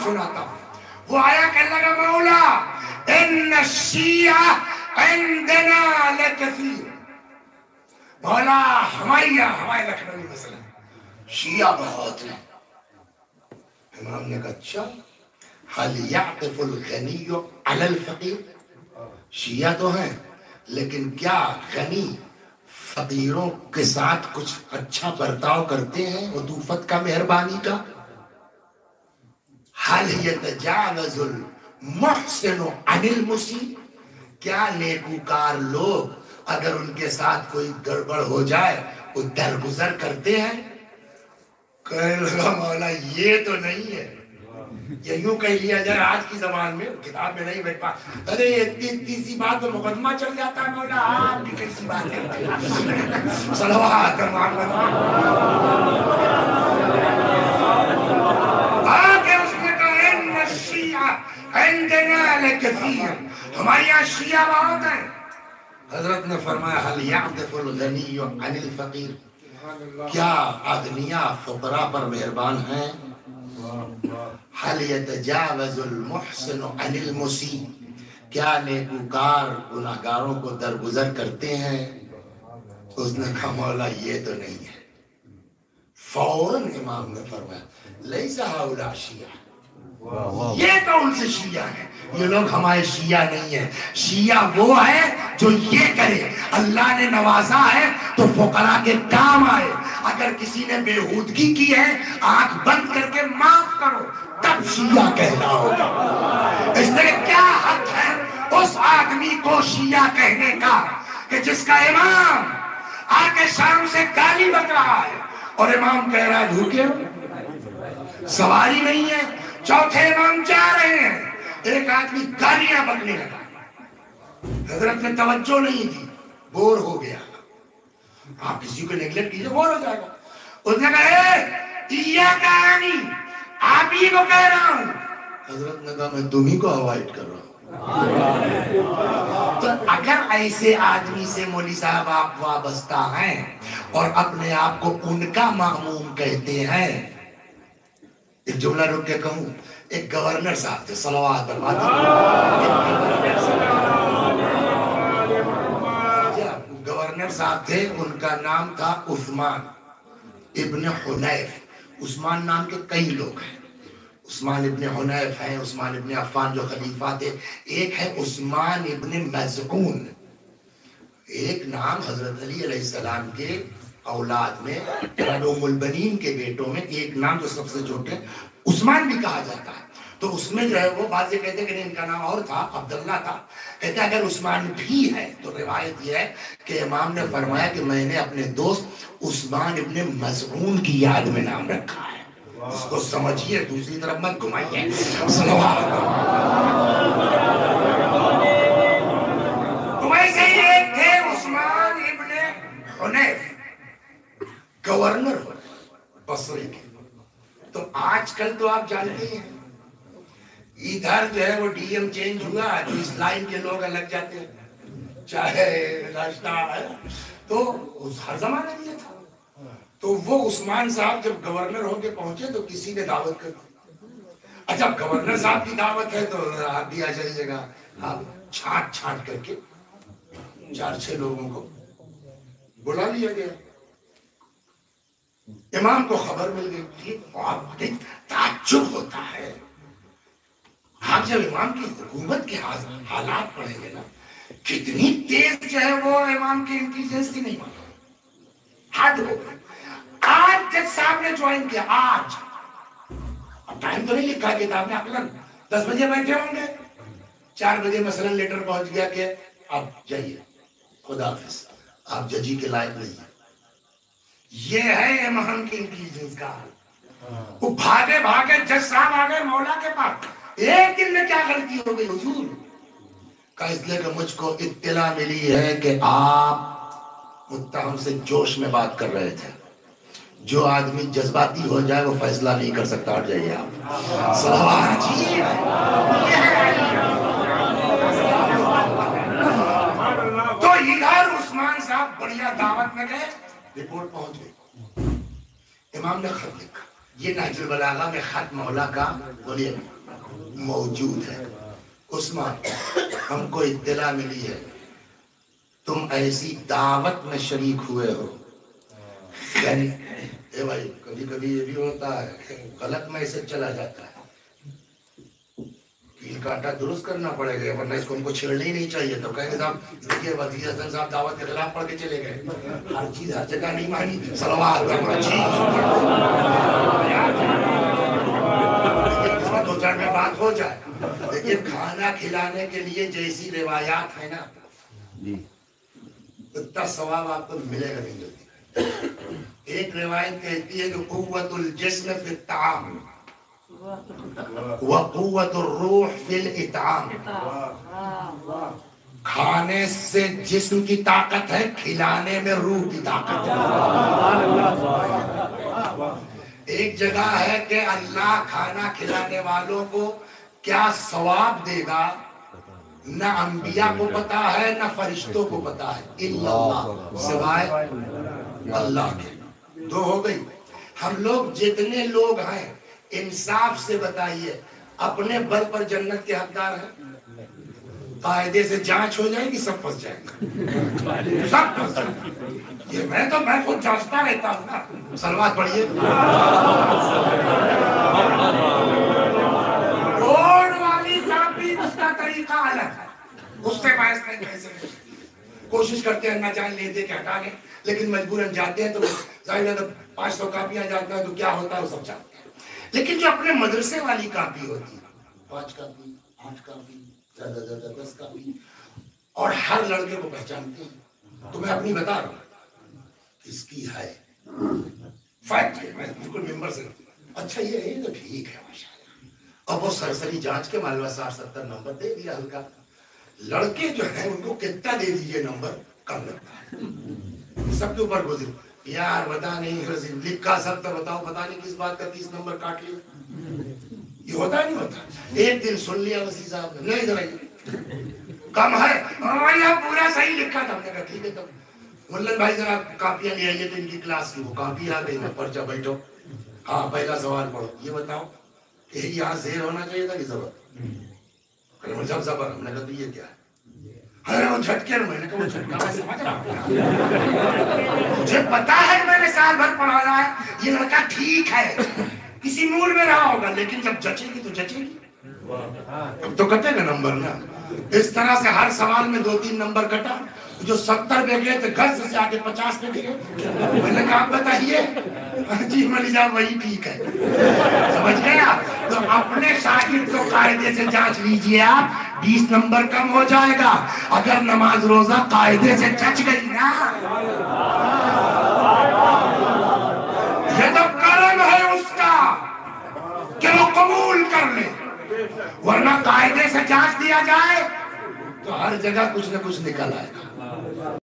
سناتا ہوں. وہ آیا کہ اللہ کا مولا ان الشیعہ عندنا لکثیر. مولا ہمارے لکھنوی مثلا شیعہ بہت ہیں. امام نے کہا اچھا حل یعطف الغنی علی الفقیر. شیعہ تو ہیں لیکن کیا غنی فقیروں کے ساتھ کچھ اچھا برتاؤ کرتے ہیں عطوفت کا مہربانی کا؟ حل یتجاوز المحسن عن المسیء. کیا نیکوکار لوگ اگر ان کے ساتھ کوئی گڑبڑ ہو جائے وہ درگزر کرتے ہیں؟ کہنے لگا مولا یہ تو نہیں ہے. یہ یوں کہہ لیا جائے آج کی زبان میں کتاب میں نہیں بیٹھ پا. ارے اتنی سی بات تو مقدمہ چل جاتا ہے مولا آپ بھی کیسی بات کرتے ہیں. صلوات محمد. آگے اس نے کہا ان الشیعہ عندنا لکثیر. ہمارے یہاں شیعہ بہت ہیں. حضرت نے فرمایا حل یعطف الغنی عن الفقیر. کیا اغنیاء فقراء پر مہربان ہیں؟ حل یتجاوز المحسن عن المسیء. کیا نیکوکار گناہگاروں کو درگزر کرتے ہیں؟ اس نے کہا مولا یہ تو نہیں ہے. فوراً امام نے فرمایا لیس ہؤلاء شیعہ. یہ تو ان سے شیعہ ہیں. یہ لوگ ہمارے شیعہ نہیں ہیں. شیعہ وہ ہے جو یہ کرے اللہ نے نوازا ہے تو فقراء کے کام آئے. اگر کسی نے بےہودگی کی ہے آنکھ بند کر کے معاف کرو تب شیعہ کہلاؤ گا. اس لیے کیا حق ہے اس آدمی کو شیعہ کہنے کا کہ جس کا امام آ کے شام سے گالی بک رہا ہے اور امام کہہ رہا ہے بھوکے سواری نہیں ہے. چوتھے امام جا رہے ہیں ایک آدمی گالیاں بکنے لگا. حضرت نے توجہ نہیں دی بور ہو گیا. آپ کسی کو نیگلیکٹ کیجئے بور ہو جائے گا. اس نے کہا آپ ہی کو کہہ رہا ہوں. حضرت نے کہا میں تمہیں کو اوائڈ کر رہا ہوں. تو اگر ایسے آدمی سے مولوی صاحب آپ وابستہ ہیں اور اپنے آپ کو ان کا مأموم کہتے ہیں. ایک جملہ رک کے کہوں. ایک گورنر صاحب تھے صلوات گورنر صاحب تھے. ان کا نام تھا عثمان ابن حنیف. عثمان نام کے کئی لوگ ہیں. عثمان ابن حنیف ہیں, عثمان ابن عفان جو خلیفہ تھے, ایک ہے عثمان ابن مزعون. ایک نام حضرت علی علیہ السلام کے اولاد میں ام البنین کے بیٹوں میں ایک نام جو سب سے چھوٹے عثمان بھی کہا جاتا ہے. تو اس میں جو ہے وہ بعض یہ کہتے ہیں کہ ان کا نام اور تھا عبداللہ تھا. کہتے ہیں اگر عثمان بھی ہے تو روایت یہ ہے کہ امام نے فرمایا کہ میں نے اپنے دوست عثمان ابن مزعون کی یاد میں نام رکھا ہے. اس کو سمجھیے دوسری طرف مت گھمائیے. تو ویسے ہی ایک تھے عثمان ابن حنیف گورنر بصرے کے. تو آج کل تو آپ جانتے ہیں ادھر جو ہے وہ ڈی ایم چینج ہوا تو اس لائن کے لوگ الگ جاتے ہیں چاہے راستہ ہے. تو ہر زمانہ یہ تھا. تو وہ عثمان صاحب جب گورنر ہو کے پہنچے تو کسی نے دعوت کر دی. اچھا گورنر صاحب کی دعوت ہے تو آپ بھی آ جائیے گا. آپ چھانٹ کر کے 4-6 لوگوں کو بلا لیا گیا. امام کو خبر مل گئی. بہت تعجب ہوتا ہے آپ جب امام کی حکومت کے حالات پڑھیں گے نا کتنی تیز جو ہے وہ امام کی انٹیلیجنس تھی. نہیں معلوم حد ہو گئی. آج جج صاحب نے جوائن کیا آج. اب ٹائم تو نہیں لکھا کتاب میں. عقلاً 10 بجے بیٹھے ہوں گے 4 بجے مثلاً لیٹر پہنچ گیا کہ آپ جائیے خدا حافظ آپ ججی کے لائق نہیں ہیں. یہ ہے امام کی انٹیلیجنس کا حال. وہ بھاگے جج صاحب آ گئے مولا کے پاس. ایک دن میں کیا غلطی ہو گئی حضور کا؟ اس لیے کہ مجھ کو اطلاع ملی ہے کہ آپ متہم سے جوش میں بات کر رہے تھے. جو آدمی جذباتی ہو جائے وہ فیصلہ نہیں کر سکتا. ہٹ جائیے آپ. صلوات جی. تو ادھر عثمان صاحب بڑھیا دعوت میں گئے. رپورٹ پہنچ گئی. امام نے خط لکھا یہ نہج البلاغہ میں خط مولا کا بولیے موجود ہے. عثمان ہم کو اطلاع ملی ہے تم ایسی دعوت میں شریک ہوئے ہو. اے بھائی کبھی کبھی یہ بھی ہوتا ہے غلط میسج چلا جاتا ہے, کیل کاٹا درست کرنا پڑے گا, ورنہ اس کو ان کو چھیڑنا ہی نہیں چاہیے. تو کہیں گے صاحب دیکھیے وزیر اعظم صاحب دعوت کے خلاف پڑھ کے چلے گئے. ہر چیز ہر جگہ نہیں مانی, صلوات اس میں دو چار میں بات ہو جائے. لیکن کھانا کھلانے کے لیے جیسی روایات ہے نا اتنا ثواب آپ کو ملے گا نہیں جلدی. ایک روایت کہتی ہے کہ قوت الجسم فی الطعام وقوت الروح فی الاطعام. کھانے سے جسم کی طاقت ہے, کھلانے میں روح کی طاقت ہے. ایک جگہ ہے کہ اللہ کھانا کھلانے والوں کو کیا ثواب دے گا نہ انبیاء کو پتا ہے نہ فرشتوں کو پتا ہے, الا اللہ, سوائے اللہ کے. دو ہو گئی. ہم لوگ جتنے لوگ ہیں انصاف سے بتائیے اپنے بل پر جنت کے حقدار ہیں؟ قاعدے سے جانچ ہو جائے گی, سب پھنس جائے گا, سب پھنس جائے گا. یہ میں خود جانچتا رہتا ہوں نا. صلوات پڑھیے. روڈ والی کاپی اس کا طریقہ الگ ہے, اس سے بحث نہیں کر سکتے. کوشش کرتے ہیں نہ جان لے دے کے ہٹا لیں, لیکن مجبوراً جاتے ہیں تو ظاہر ہے 500 کاپیاں جاتا ہے تو کیا ہوتا ہے وہ سب جانتے ہیں. لیکن جو اپنے مدرسے والی کاپی ہوتی ہے 5 کاپی 8 کاپی زیادہ زیادہ 10 کاپی, اور ہر لڑکے کو پہچانتے ہیں. تو میں اپنی بتا رہا ہوں اس کی ہے فیکٹ ہے, میں بالکل ممبر سے اچھا یہ ہے تو ٹھیک ہے ماشاءاللہ. اب وہ سرسری جانچ کے مالوہ 60-70 نمبر دے دیا ہلکا. لڑکے جو ہیں ان کو کتنا دے دیجئے نمبر کم لگتا ہے. سب کے اوپر گزر یار بتا نہیں لکھا سب تو بتاؤ, پتا نہیں کس بات کا 30 نمبر کاٹ لیا. یہ ہوتا نہیں ہوتا. ایک دن سن لیا وسیع صاحب نے, نہیں ذرا کم ہے پورا صحیح لکھا تھا. ہم نے کہا ٹھیک ہے. تب ملن بھائی ذرا کاپیاں لے آئیے تو ان کی کلاس کی وہ کاپی آ گئی. میں پرچہ بیٹھو, ہاں پہلا سوال پڑھو, یہ بتاؤ کہ یہاں زیر ہونا چاہیے تھا کہ زبر؟ جب زبر. ہم نے کہا تو یہ کیا ہے؟ وہ جھٹکے. میں نے کہا وہ جھٹکا میں سمجھ رہا ہوں, مجھے پتا ہے میں نے سال بھر پڑھانا ہے. یہ لڑکا ٹھیک ہے کسی موڈ میں رہا ہوگا, لیکن جب جچے گی تو جچے گی. اب تو کٹے گا نمبر نا. اس طرح سے ہر سوال میں 2-3 نمبر کٹا. جو 70 پہ گئے تھے گھر سے آگے 50 پہ گئے. میں نے کہا آپ بتائیے. جی ملی صاحب وہی ٹھیک ہے. سمجھ گیا؟ تو اپنے شاگرد کو قاعدے سے جانچ لیجئے آپ, 20 نمبر کم ہو جائے گا اگر نماز روزہ قاعدے سے جچ گئی نا. یہ تو کرم ہے اس کا کہ وہ قبول کر لے, ورنہ قاعدے سے جانچ دیا جائے تو ہر جگہ کچھ نہ کچھ نکل آئے گا.